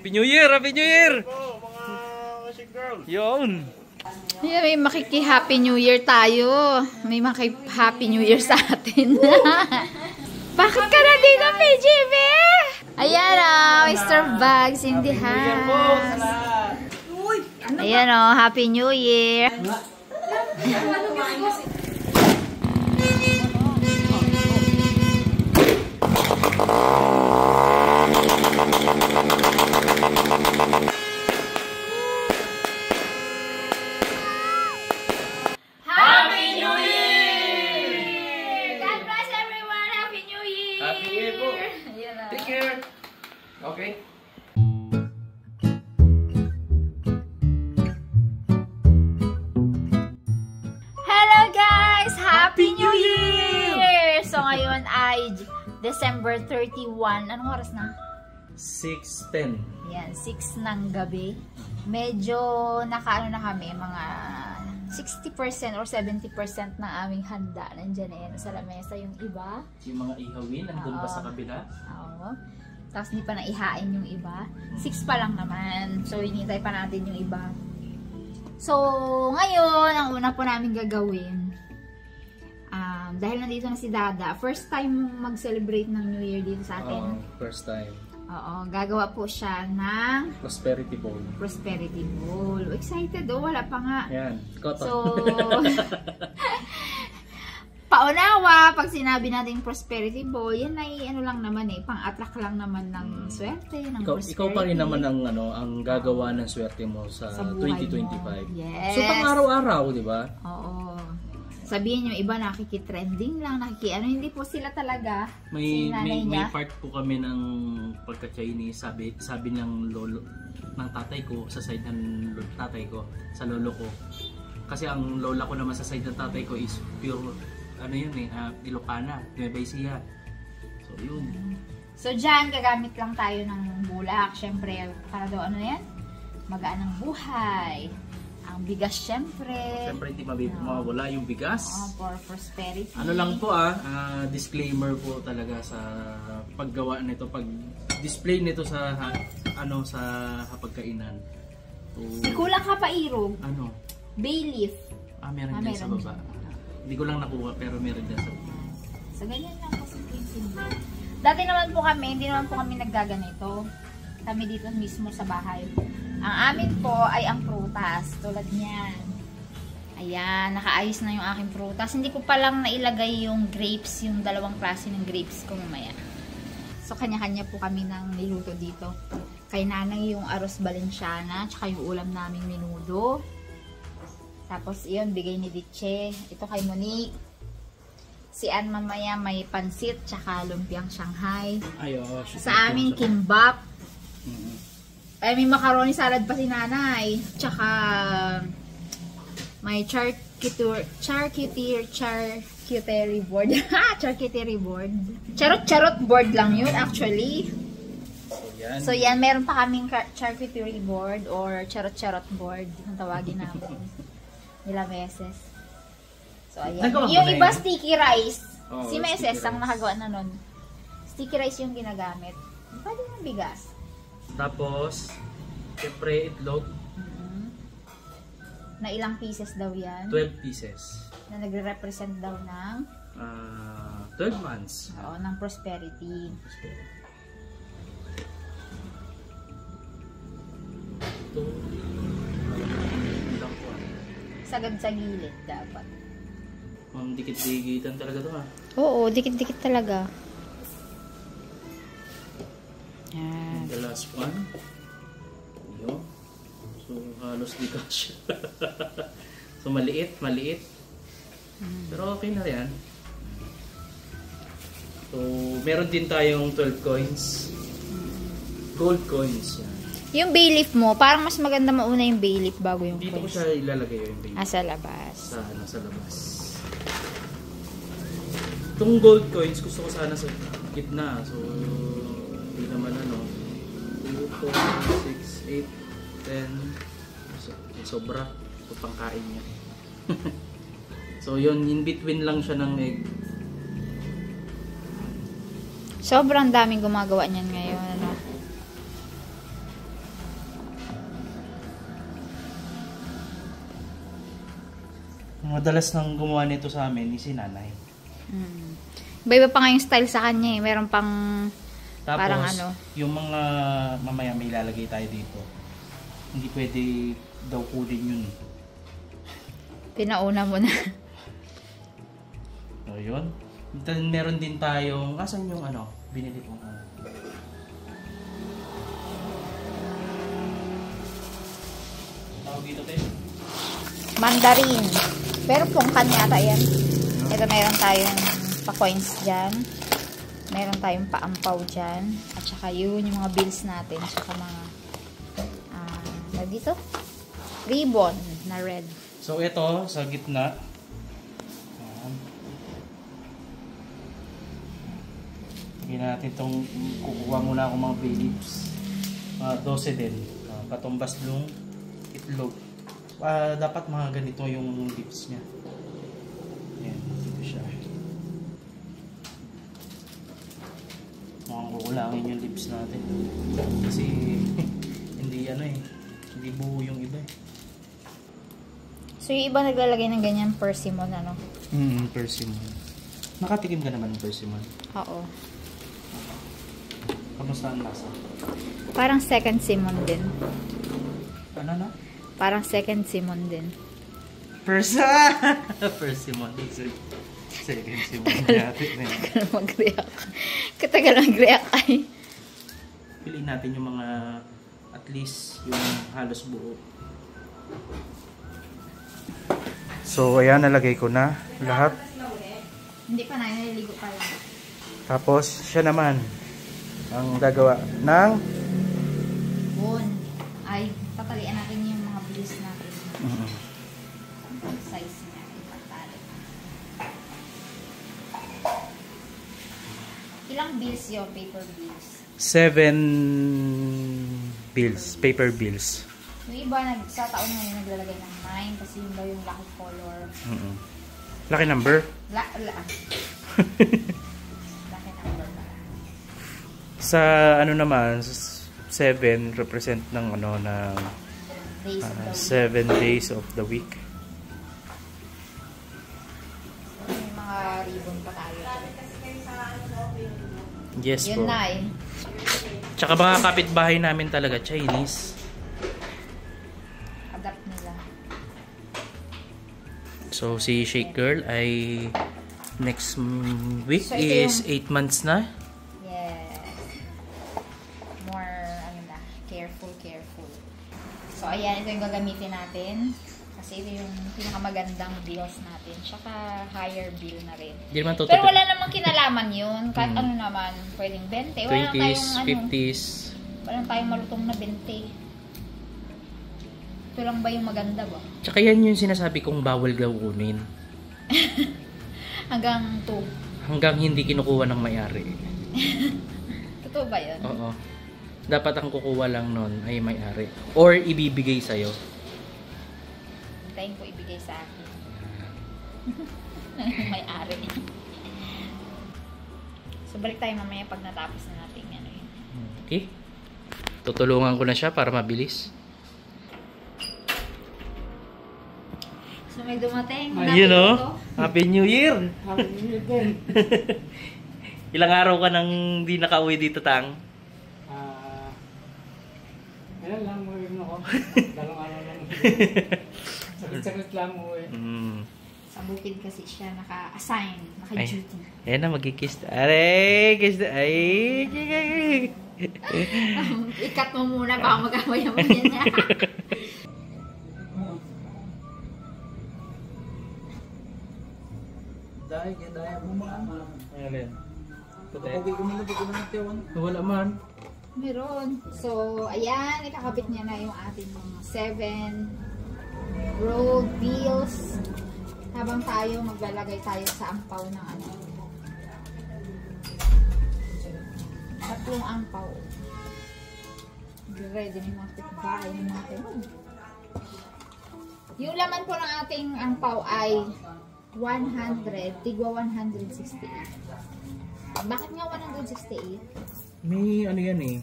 Happy New Year! Happy New Year! Po, mga kasing girls. Yun! Yeah, may makiki-Happy New Year tayo. May maki-Happy New Year sa atin. Bakit ka na dito, PGB? Ayan o, Mr. Bags in the house. Ayan o, Happy New Year. Happy New Year po! Take care! Okay? Hello guys! Happy New Year! So ngayon ay December 31. Anong oras na? 6:10. Yan, 6 ng gabi. Medyo nakaano na kami, mga 60% or 70% ng aming handa. Nandiyan na yan sa lamesa yung iba. Yung mga ihawin, nandun pa sa kabila. Oo. Tapos hindi pa naihain yung iba. 6 pa lang naman. So, hinintay pa natin yung iba. So, ngayon, ang una po namin gagawin, dahil nandito na si Dada, first time mag-celebrate ng New Year dito sa atin. First time. Oo, gagawa po siya ng Prosperity Bowl. Prosperity Bowl. Excited oh, wala pa nga. Yan, koto. So, paunawa, pag sinabi natin Prosperity Bowl, yan ay ano lang naman eh, pang-attract lang naman ng swerte, ng prosperity. Ikaw pa rin naman ang gagawa ng swerte mo sa buhay 2025. mo. Yes. So, pang araw-araw, di ba? Oo. Sabihin yung iba nakikitrending lang, hindi po sila talaga. May niya. part po kami ng pagka-Chinese, sabi ng lolo, ng tatay ko, sa side ng tatay ko, sa lolo ko. Kasi ang lola ko naman sa side ng tatay ko is pure, Ilocana, Nueva Ecija. So, yun. So, dyan, gagamit lang tayo ng bulak. Siyempre, para daw yan? Magaan ang buhay. Ang bigas, syempre. Siyempre, hindi mawawala yung bigas. For prosperity. Ano lang po disclaimer po talaga sa paggawa nito, pag-display nito sa sa hapagkainan. So, kulang ka pa, Irog. Ano? Bay leaf. Meron dyan sa baba. Hindi ko lang nakuha, pero meron dyan sa baba. So, ganyan lang kasi simple. Dati naman po kami, hindi naman po kami naggaganito. Kami dito mismo sa bahay. Ang amin po ay ang prutas, tulad niyan. Ayan, nakaayos na yung aking prutas. Hindi ko pa lang nailagay yung grapes, yung dalawang klase ng grapes ko mamaya. So, kanya-kanya po kami ng niluto dito. Kay nanay yung arroz Valenciana, tsaka yung ulam naming menudo. Tapos, iyon, bigay ni Diche. Ito kay Monique. Si Ann mamaya may pansit, tsaka lumpiang Shanghai. Sa amin, kimbap. Ay, may macaroni salad pa si nanay. Tsaka may charcuterie board. Charcuterie board. Charot board lang yun actually. So yan, meron pa kaming charcuterie board or charot board. Ang tawagin namin. Nila Meses. So ayan. Yung iba sticky rice. Si Meses ang nakagawa na nun. Sticky rice yung ginagamit. Pwede ng bigas. Tapos, siyempre itlog. Na ilang pieces daw yan? 12 pieces. Na nagre-represent daw ng 12 months. Oo, ng prosperity. Ito, lang po. Sagad sa gilid dapat. Dikit-dikitan talaga ito Oo, dikit-dikit talaga. Yan. The last one. Yun. So, halos di kasya. So, maliit. Pero okay na yan. So, meron din tayong 12 coins. Gold coins. Yan. Yung bay leaf mo, parang mas maganda mauna yung bay leaf bago yung dito coins. Dito ko siya ilalagay yung bay leaf. Sa labas. Sa labas. Itong gold coins, gusto ko sana sa gitna. So, hindi naman 2, 4, 6, 8, 10. Sobra. Ito pangkain niya. So, yun. In between lang siya ng egg. Sobrang daming gumagawa niyan ngayon. Madalas nang gumawa nito sa amin ni si nanay. Iba-iba pa nga yung style sa kanya eh. Meron pang Tapos, parang ano. yung mga mamaya may ilalagay tayo dito. Hindi pwede daw kulin yun. Pinauna mo na. So, yun. Then, meron din tayong, asan yung ano, binili kong ano. Tawag dito tayo. Mandarin. Pero pungkan yata yan. Ito meron tayong pa-coins dyan. Meron tayong pa-ampaw dyan. At saka yun, yung mga bills natin. At saka mga, dito? Ribbon na red. So, ito, sa gitna. Lagyan natin itong, kukuha muna ako mga bay leaves. 12 din. Katumbas yung itlog. Dapat mga ganito yung leaves niya. Ayan, dito siya. Mukhang kukulangin yung leaves natin. Kasi, hindi ano eh. Hindi buo yung iba eh. So, yung iba naglalagay ng ganyan persimmon, ano? Persimmon. Nakatikim ka naman ng persimmon? Oo. Kamusta ang lasa? Parang second cinnamon din. Ano na? Parang second cinnamon din. Persimmon. Second cinnamon natin na yun. Katagal mag-react. Katagal mag-react ay. Piliin natin yung mga at least yung halos buo. So, ayan, nalagay ko na lahat. Hindi pa na, naliligo pa lang. Tapos, siya naman ang gagawa ng Bun. Ay, tatalian natin yung mga bills natin. Size niya. Ipagtali. Ilang bills yun? Paper bills? 7 bills, paper bills. Yung iba, sa taon na yun, naglalagay ng 9 kasi yun ba yung lucky color. Lucky number? Lucky number ba? Sa ano naman, 7 represent ng ano ng 7 days of the week. May mga ribbon pa tayo. Yes Yun po. na eh. Tsaka mga kapitbahay namin talaga, Chinese. Adapt nila. So, si Shake Girl ay next week So, ito is 8 months na. Yes. More, ano na, careful. So, ayan, ito yung gagamitin natin. Kasi ito yung pinakamagandang bills natin. Tsaka higher bill na rin. Di naman Pero wala namang kinalaman yun. Kahit ano naman, pwedeng 20. Wala 20s, tayong 50s. Wala tayong malutong na 20. Ito lang ba yung maganda ba? Tsaka yan yung sinasabi kong bawal daw kunin. Hanggang 2. Hanggang hindi kinukuha ng may-ari. Totoo ba yun? Oo. Dapat ang kukuha lang nun ay may-ari. Or ibibigay sa'yo. Hintayin ko ibigay sa akin. May-ari. So, balik tayo mamaya pag natapos na natin yan. Okay. Tutulungan ko na siya para mabilis. So, may dumating. You know, Happy New Year! Happy New Year din. Ilang araw ka nang di nakauwi dito, Tang? Kailan lang mo yun ako. Dalawang araw lang. Sakit-sakit lang mo eh. Sa bukid kasi siya naka-assign, naka-duty. Ayan na, magkikiss. Aray! Kiss na. Ay! Ikat mo muna, baka mag-amay-amay niya. Dahil mo mga. Ayan. Kapag kuminubog ko na tiyawan. Wala man. Meron. So, ayan, ikakabit niya na yung ating mga 7 rolled bills. Habang tayo, maglalagay tayo sa ampaw ng ano. 3 ampaw. Ready na yung mga pitbahay natin. Yung laman po ng ating ampaw ay 100, tigwa 168. Bakit nga 168? May ano yan eh.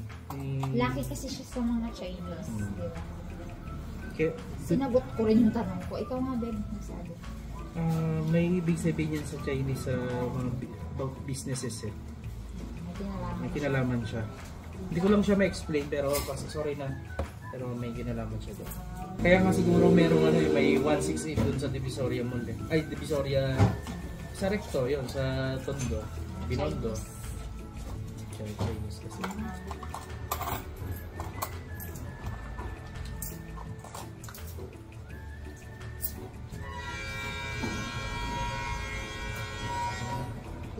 Laki kasi siya sa mga Chinese. Diba? Okay. Sinagot ko rin yung tanong ko. Ikaw nga, babe, nasabi. May ibig sabihin yan sa Chinese sa mga about businesses eh. May kinalaman siya. Hindi ko lang siya ma-explain pero kasi sorry na. Pero may kinalaman siya doon. Kaya nga siguro merong ano, may 168 doon sa Divisoria Mall eh. Ay, Divisoria sa Recto, yun, sa Tondo. Binondo. Chinese kasi.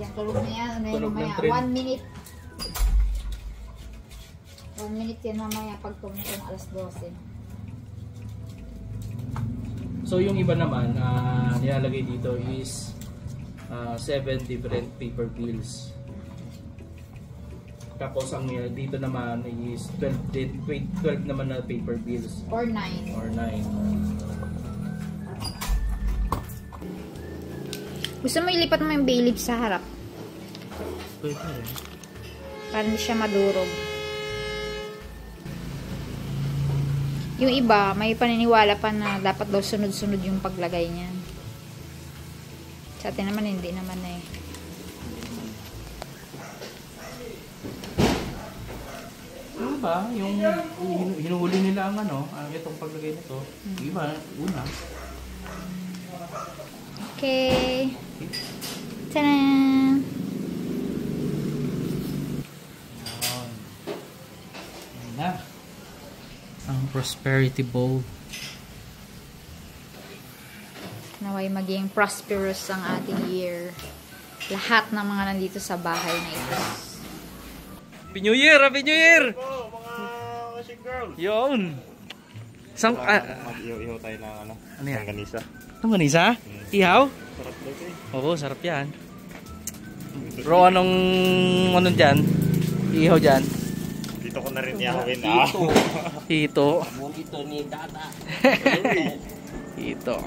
Yan, tulog na yan. Ano yan Tulog ng mamaya? train. 1 minute. 1 minute yan mamaya pag pumunta ng alas 12. So yung iba naman, nilalagay dito is 7 different paper bills. Tapos ang dito naman is 12 naman na paper bills. Or 9. Or 9. Gusto mo ilipat mo yung bay leaf sa harap? Pwede eh. Para hindi siya madurog. Yung iba, may paniniwala pa na dapat daw sunod-sunod yung paglagay niyan. Sa atin naman, hindi naman eh. Ano ba? Yung hinuhuli nila ang ano, itong paglagay nito. Yung iba, una. Okay. Tadaan! Ayan na. Ang prosperity bowl. Naway maging prosperous ang ating year. Lahat ng mga nandito sa bahay na ito. Happy New Year! Happy New Year! Mga washing girl. Yun! Isang, Mag-ihaw tayo ng ano? Ano yan? Ganisa. Itong ganisa? Ihaw? Sarap daw ito eh. Oo, sarap yan. Bro, anong ano dyan? Ihaw dyan? Dito ko na rin ihawin. Hito. Ito ni Dada. Hito.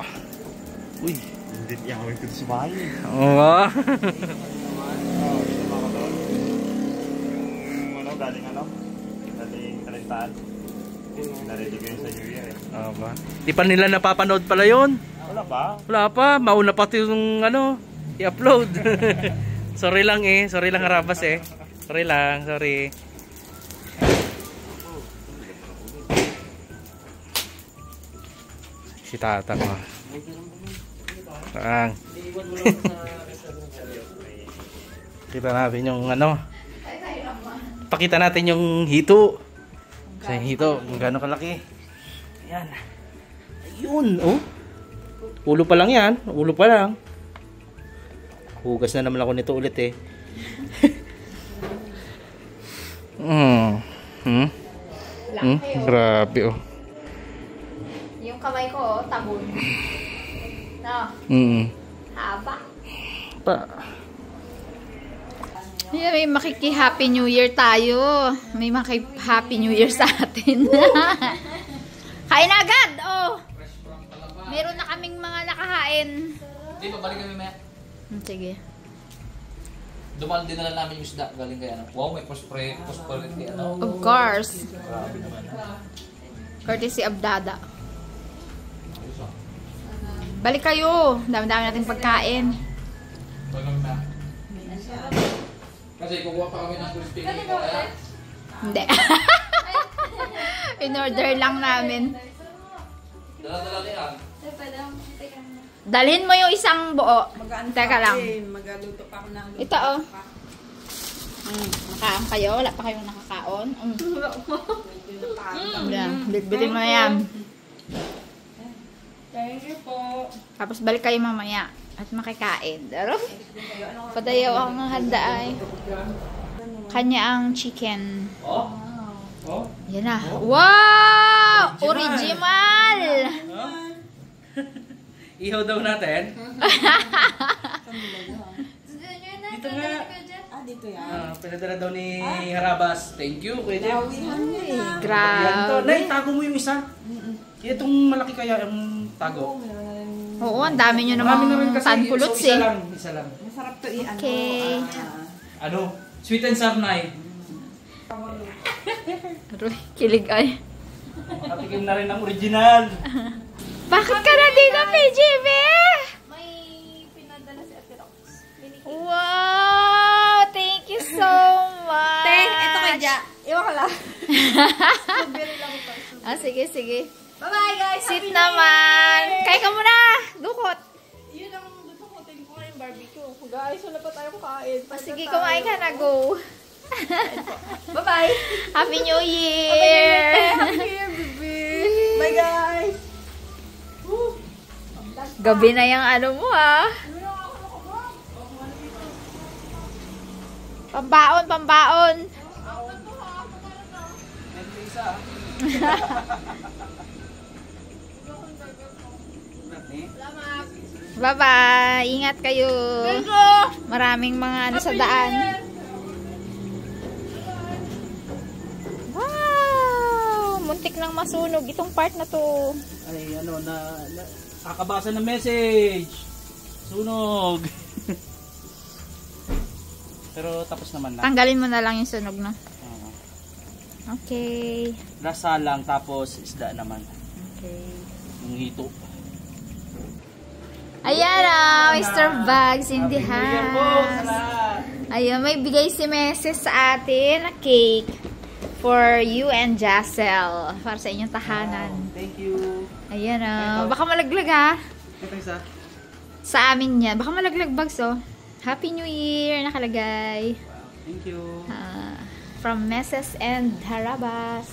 Uy. Hindi ihawin ko sa bahay. Oo. Yung ano, galing ano? Galing talintaan. Narinig ko yun sa New Year eh. Ba? Di pa nila napapanood pala yun. Wala ba? Wala pa. Mauna pa yung ano, i-upload. Sorry lang eh. Sorry lang Harabas eh. Sorry lang. Sorry. Si Tatang mo. Tatang. Kita natin yung ano. Pakita natin yung hito. Sa hito, kung gaano kalaki. Ayan. Ayun, oh. Ulo pa lang yan. Ulo pa lang. Hugas na naman ako nito ulit eh. Grabe oh. Yung kamay ko, tabon. No? Haba. Pa. May makiki-Happy New Year tayo. May maki-Happy New Year sa atin. Kain agad! Oh! Meron na kaming mga nakahain. Di ba balik kami maya? Sige. Dumaan din na lang namin yung isda galing kay ano. Wow, may prosperity ano. Of course. Grabe naman. Courtesy of Dada. Balik kayo. Dami-dami natin pagkain. Tulong na. Kasi kukuha pa kami ng crispy ko. Hindi. In-order lang namin. Dala-dala niya. Dalhin mo yung isang buo. Teka lang. Magaluto pa ako ng Ito oh. Nakaon kayo? Wala pa kayong nakakaon? Yan. Bitbitin mo na yan. Thank you po. Tapos balik kayo mamaya. At makikain. Pero, padayaw ako ng handa ay. Kanya ang chicken. Oh. Oh. Yan na. Wow! Original! Ihaw daw natin. Dito nga. Dito yan. Pinadala daw ni Harabas. Thank you, Kuya Jeff. Grabe. Nay, tago mo yung isa. Itong malaki kaya yung tago. Oo, ang dami nyo Marami na rin namang kasi. tanpulots So, isa eh. lang. Isa lang. Masarap to i-ano. Okay. Ano? Sweet and sour na eh. Aroy, kilig ay. Patikim na rin ang original. Bakit ka na dito, PGB? May Joke lang. Sige, sige. Bye-bye, guys. Sit naman. Kain ka muna. Dukot. Yun ang dudukutin ko yung barbecue. Guys, wala pa tayo kain. Sige, kumain ka na. Go. Bye-bye. Happy New Year. Happy New Year, baby. Bye, guys. Gabi na yung ano mo, ah. Pambaon, pambaon. Bye-bye. Ingat kayo. Maraming mga ano sa daan. Wow! Muntik nang masunog itong part na to. Ay, ano, kakabasa ng message. Sunog. Pero tapos naman na. Tanggalin mo na lang yung sunog, no? Okay. Rasa lang, tapos isda naman. Okay. Yung hito. Ayan o, Mr. Bugs in the Happy New Year po sa house. lahat. Ayun, may bigay si Mrs. sa atin na cake for you and Jassel. Para sa inyong tahanan. Thank you. Ayan o. Baka malaglag ha. Ito isa. Sa amin yan. Baka malaglag, Bugs o. Happy New Year nakalagay. Thank you. From Mrs. and Harabas.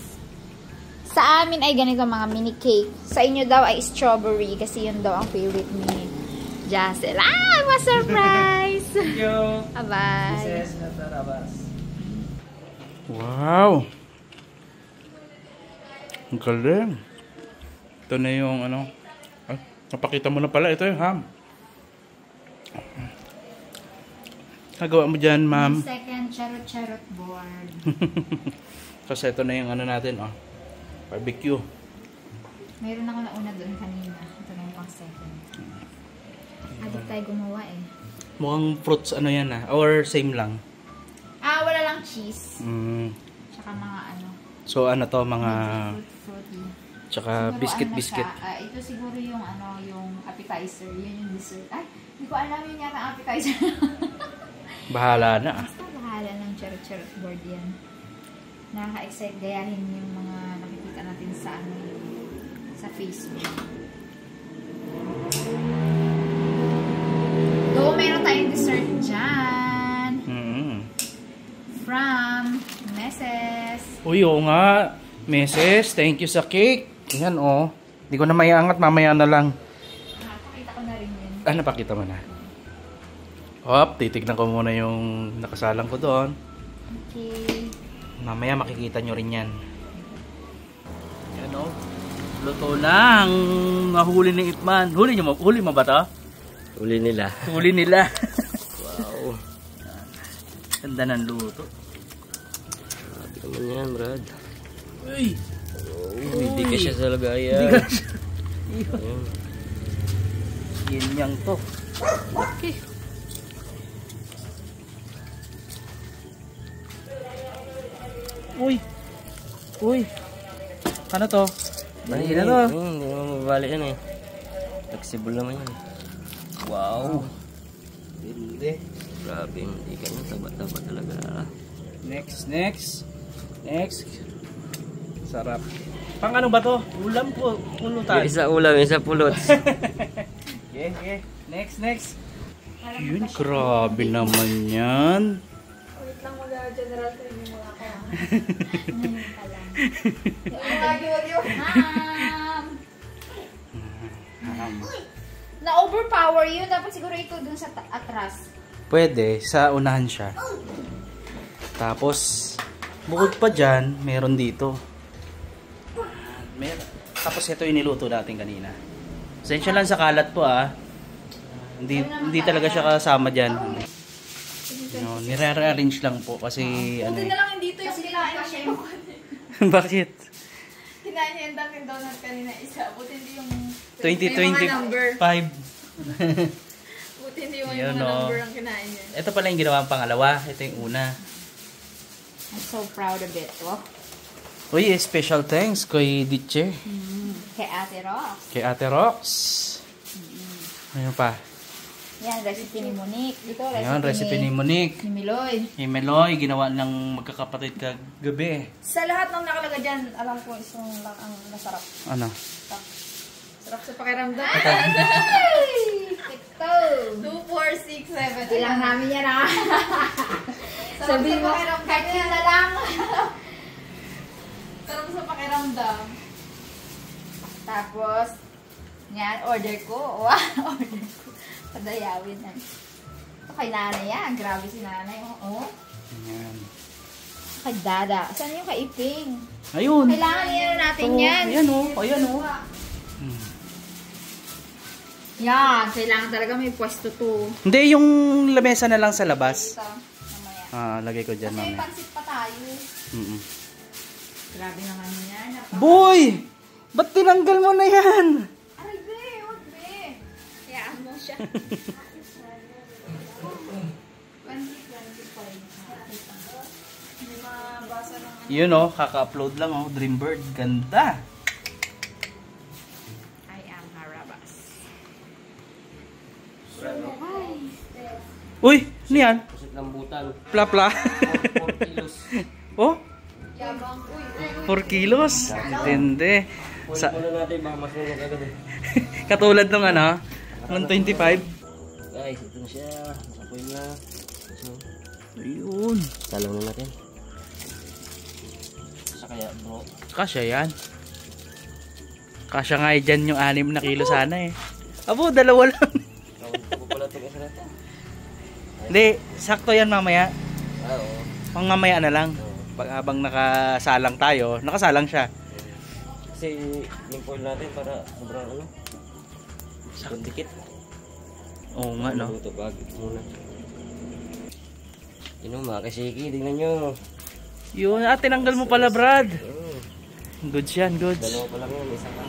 Sa amin ay ganito mga mini cake. Sa inyo daw ay strawberry kasi yun daw ang favorite ni Jassel. Ah! Ma-surprise! Thank you. Bye-bye. Mrs. Natarabas. Wow! Ang galing. Ito na yung ano. Ay, napakita mo na pala. Ito yung ham. Nagawa mo dyan, ma'am. Second charot-charot board. Kasi ito na yung ano natin, oh. Barbecue. Mayroon ako nauna doon kanina. Ito na yung pang second. Adik tayo gumawa eh. Mukhang fruits ano yan, ah. Or same lang. Wala lang cheese. Mm. Tsaka mga ano. So, ano to, mga... Fruity. Tsaka Siguro biscuit-biscuit. ano na siya, ito siguro yung ano, yung appetizer. Yun yung dessert. Ay, hindi ko alam yun yata ang appetizer. Bahala na, ah. Basta bahala ng charot-charot board yan. Nakaka-excite gayahin yung mga nakikita natin sa ano, sa Facebook. Go, meron tayong dessert dyan. From Mrs. Uy, oo nga. Mrs., thank you sa cake. Yan, oh. Hindi ko na maiangat, mamaya na lang. Pakita ko na rin yun. Napakita mo na. Hop, titignan ko muna yung nakasalang ko doon. Okay. Mamaya makikita nyo rin yan. Yan, oh. Luto lang. Nahuli ni Itman. Huli mo ba to? Uli nila. Huli nila. Wow. Ganda ng luto. Sabi naman yan, Brad. Uy! Hindi ka siya sa Hindi lagayan. ka siya. Yan yang to. Okay. Uy! Uy! Ano to? Mahina to. Hindi naman mababali yan eh. Flexible naman yan. Wow! Hindi. Grabe, hindi ka niya taba-taba talaga. Next. Sarap. Pang ano ba to? Ulam po. Pulutan. Yung isa ulam, yung isa pulot. Yeah. Next. Yun, grabe naman yan. Wait lang mag-general training mo ako. Ngayon pa lang. Na-overpower yun. Dapat siguro ito dun sa atras. Pwede, sa unahan siya. Tapos, bukod pa dyan, meron dito. Tapos ito yung niluto natin kanina. Pasensya lang sa kalat po, ah. Hindi talaga siya kasama dyan. No, nire-arrange lang po kasi ano Buti eh. na lang dito yung kinain siya yung Bakit? kinain niya yung Dunkin' Donut kanina isa. Buti hindi yung 2025. buti hindi yung Yun, mga no. number ang kinain niya. Ito pala yung ginawa pangalawa. Ito yung una. I'm so proud of it. Oh. Uy, special thanks kay Ditche. Kay Ate Rox. Kay Ate Rox. Ano pa? Yan, recipe ni Monique. Ito, Ayan, recipe ni Monique. Ni Miloy. Ni Meloy, ginawa ng magkakapatid kagabi. Sa lahat ng nakalagay dyan, alam ko isang lang ang masarap. Ano? Sarap sa pakiramdam. Ay! Ito! 2, 4, 6, 7. Ilang namin yan ah. Sarap Sabi sa mo, pakiramdam kahit yan. yun na lang. Sarap sa pakiramdam. Tapos, yan, order ko. Wow, order ko. Padayawin yan. Ito kay nanay yan. Grabe si nanay. Oo. Ayan. Kay dada. Saan yung kay Iping? Ayun. Kailangan yan natin yan. Ayan o. Ayan o. Yan. Kailangan talaga may pwesto to. Hindi, yung lamesa na lang sa labas. Ito. Mamaya. Lagay ko dyan Kasi may mamaya. pansit pa tayo. Grabe naman yan. Boy! Ba't tinanggal mo na yan? Aray, be. Huwag, be. Hayaan mo siya. Hindi mabasa ng Yun o, kaka-upload lang o. Dreambird. Ganda. I am Harabas. Uy! Ano yan? Pusit lambutan. Pla-pla. 4 kilos. Oh? yabang. Uy, 4 kilos. Hindi. Sa... Muna natin, baka masunog agad eh. Katulad ng ano? 125. Guys, ito na siya. Nakapoy na. So, Ayun. talong na natin. Sa kaya bro. Kasya yan. Kasya nga dyan yung 6 na kilo sana eh. Abo, 2 lang. Tawag ko pala itong isa natin. Hindi, sakto yan mamaya. Oo. Pang mamaya na lang. Pag habang nakasalang tayo, nakasalang siya. Kasi yung foil natin para sobrang ano. Dikit. Oo nga no. Ito bag muna. Yun o, mga kasiki, tingnan nyo. Yun, tinanggal mo pala Brad. Oo. Goods yan, goods. Dalawa pa lang yun, isa pa.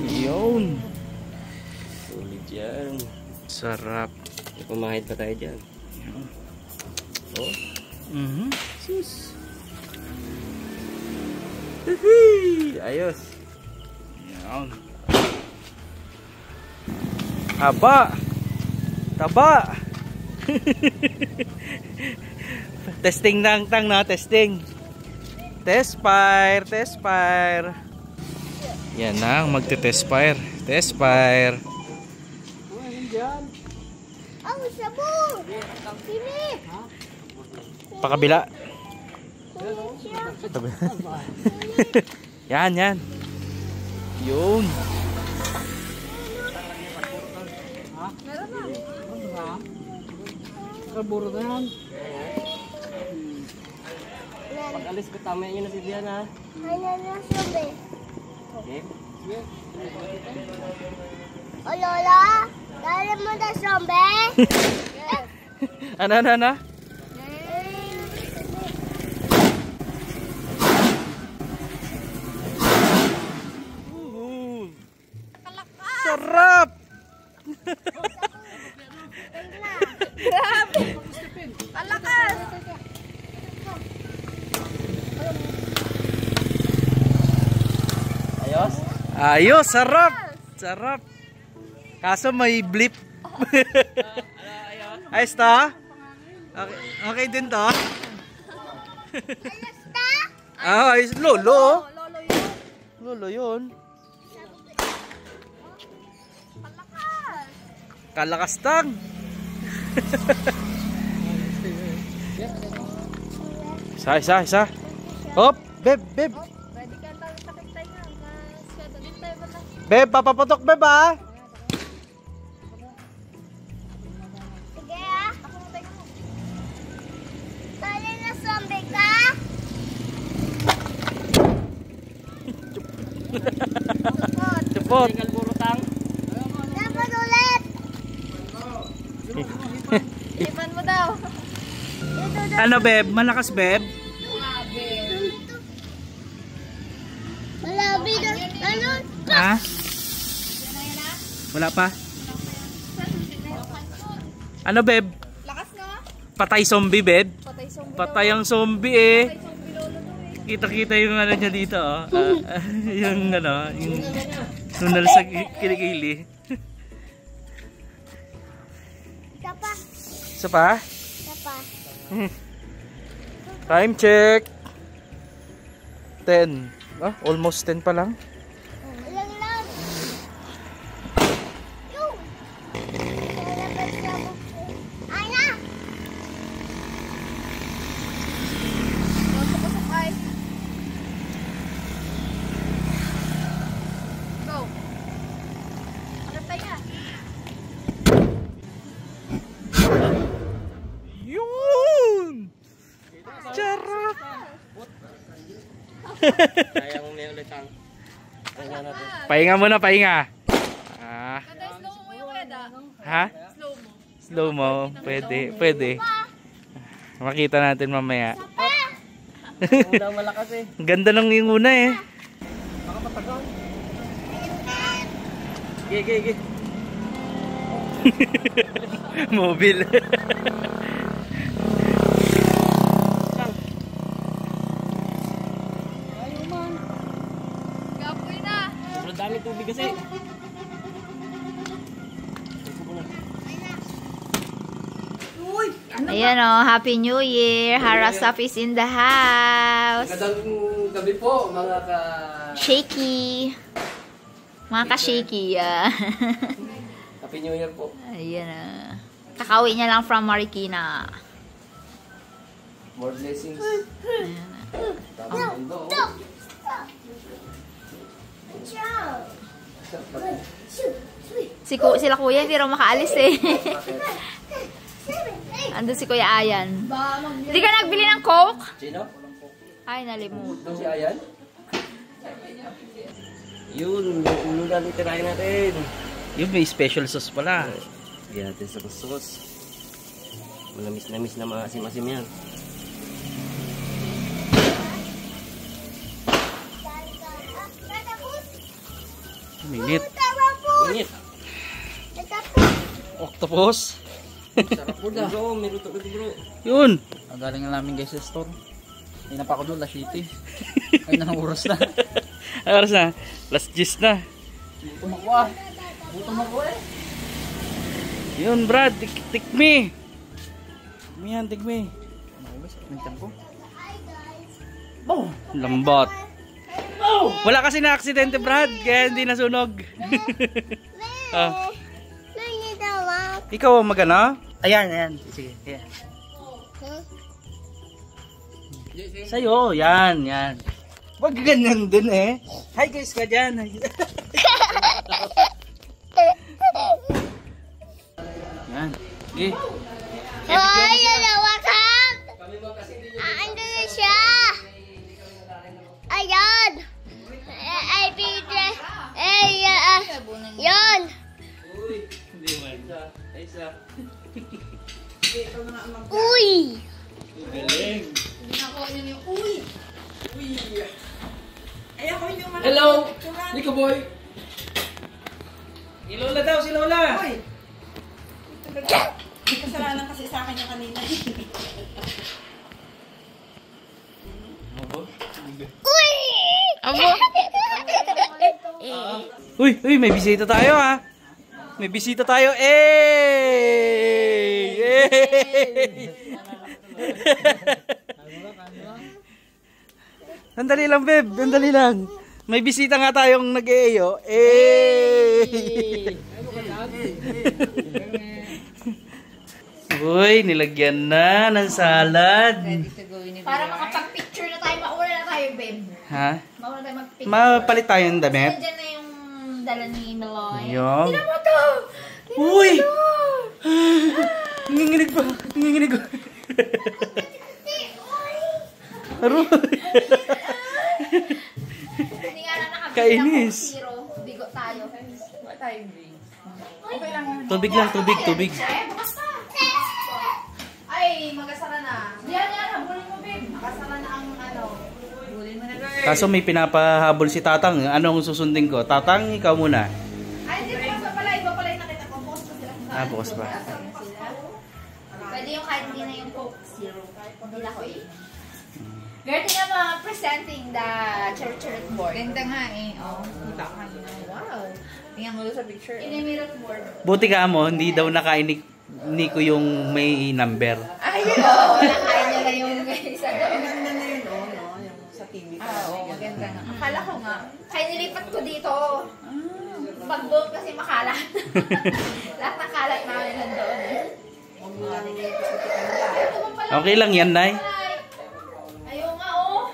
Yun. Sulit yan. Sarap. May pamahid pa tayo dyan. Oh. Sus. Ayos. Yan. Haba. Taba. Testing ng tang na, testing. Test fire, test fire. Yan na, magte-test fire. Test fire. Oh, sabu! Silip! Pakabila. Yan, yan. Yun. Kaburo na yan. Pag alis ko, tama yun na si Diana. Ano na sabi? Okay. O Lola, dali mo na zombie? Ano? Sarap! Grabe! Palakas! Ayos? Ayos, sarap! Sarap! Kaso may blip. Ayos to? Okay, okay din to? Ayos, lolo. Lolo yun. Kalakastang. Isa. Hop, beb. ready ka tayo takip tayo nga. Masyado din tayo ba na? Beb, papaputok beb ah. Sige ah. Dali na zombie ka? Tupot. Dapat ulit. Ipan mo daw. Ano beb? Malakas beb? Malabi na. Ano? Ha? Wala pa? Ano beb? Lakas no? Patay zombie beb? Patay zombie. Patay ang zombie eh. Patay zombie lolo to eh. Kita-kita yung ano niya dito oh. Yung ano, yung nunal sa kilikili. Isa pa? Isa pa. Time check. 10. Ah, almost 10 pa lang. Ilang lang. Yung. Lalabas na mo. Ana! Pasok ay. Go. Agad tayo. Yun! Charot! Kaya mo may ulit ang. Kaya natin. Pahinga muna, pahinga. Ah, Kada slow mo yung weda. ha? Slow mo. Slow mo. Pwede, pwede. Makita natin mamaya. Una malakas eh. Ang ganda ng yung una eh. Gigi. Mobile. Gapoy na. Sobrang dami tubig kasi. Ayan o, Happy New Year. Harasaf is in the house. Magandang gabi po, mga ka... Shaky. Mga ka-shaky. Happy New Year po. Ayan na. Kakauwi niya lang from Marikina. More blessings. Tapos mundo. Sila kuya, hindi raw makaalis eh. Andun si Kuya Ayan. Hindi ka nagbili ng Coke? Sino? Ay, nalimutan. Doon si Ayan? Yun, yung galing tirahin natin. Yung may special sauce pala. Lagyan natin sa sauce. Manamis-namis na maasim-asim yan. Minit. Init. Octopus. Sarap po da. Bro, may luto ulit bro. Yun. Ang galing na namin guys sa store. Hindi na pa ako doon, last city. Ay na ng oras na. Ay, oras na. Last gist na. Gutom ako ah. Gutom ako eh. Yun, Brad. Tik me. Tikme yan, tikme. Ano guys, mintan ko. Lambot. Wala kasi na aksidente, Brad. Kaya hindi nasunog. Ah. Ikaw ang magana? Ayan. Sige, ayan. Sa'yo, yan. Wag ganyan din eh. Hi guys ka dyan. Yan. Okay. Hoy, dalawa ka! Ando na siya! Ayan! Ay, bigla! Yan! Hindi man. Isa. Uy! Galing. Hello! Nico boy! Si Lola daw, si Lola. May kasalanan kasi sa akin yung kanina. Uy! Abo. Uy, may bisita tayo ha. May bisita tayo. Sandali lang, Beb. Sandali lang. May bisita nga tayong nag-eeyo. Uy, nilagyan na ng salad. Para makapag-picture na tayo, mauna na tayo, babe. Ha? Mauna tayo mag-picture. Mapalit tayo ng damit. Nandiyan na yung dala ni Meloy. Yung. Tignan mo to! Uy! Nanginginig pa. Nanginginig pa. Aroy. Hindi nga na nakabili Kainis. ng zero. Bigo tayo. Wala tayong drinks. Okay lang. Tubig lang, tubig. Eh, bukas na. Ay, magasara na. Yan, habulin mo, babe. Makasara na ang ano. Habulin mo na, girl. Kaso may pinapahabol si Tatang. Anong susundin ko? Tatang, ikaw muna. Ay, hindi, bukas pa pala. Iba pala yung nakita ko. Bukas pa sila. Ah, bukas pa. Pwede yung kahit hindi na yung Coke Zero. Hindi na ako eh. Girl, tingnan mo, presenting the church board. Ganda nga eh. Oh, kita ka na. Wow. Tingnan mo doon sa picture. Inimirot board. Buti ka mo, hindi daw nakain ni Hindi ko yung may number. Ay, wala kaya niya na yung isa doon. Maganda na yun, oh, no? Yung sa TV ko. Oo, maganda nga. Akala ko nga. Kaya nilipat ko dito. Pag doon kasi makalat. Lahat ng kalat namin nandoon eh. Ito mo pala. Okay lang yan, Nay. Ayaw nga, oh.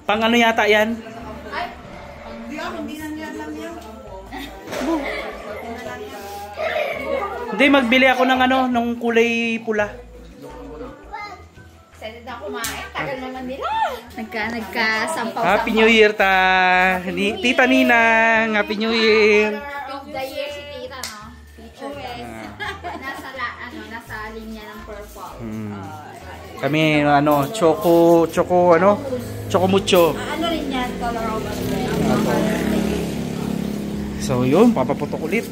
Pang ano yata yan? Ay, Hindi na niya lang yan. Hindi, magbili ako ng ano, ng kulay pula. excited na kumain. Tagal naman nila. Nagka-sampaw-sampaw. Happy New Year, Tita Ninang. Happy New Year. Of the year si Tita, no? Feature. Nasa linya ng purple. Kami, choco mucho. Ano rin yan? Color of the So yun, papaputok ulit.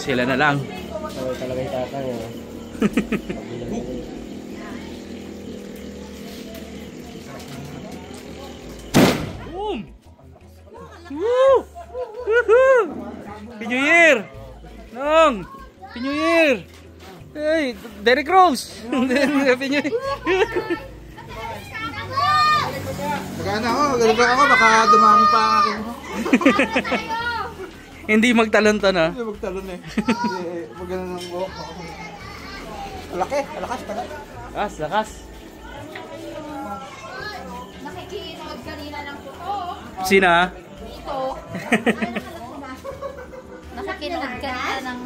Sila na lang. Oo, talaga yung tatay. Boom! Woo! Woohoo! Happy New Year! Nong! Happy New Year! Hey, Derrick Rose! Happy New Year! Magana ako, galaga ako, baka dumami pa ang aking Hindi magtalon-talon ha? Hindi magtalon eh. Hindi, magana ng buhok ako. Alaki, alakas pala. Lakas. Nakikinood kanina ng puto. Sina? Dito. Nakikinood kanina ng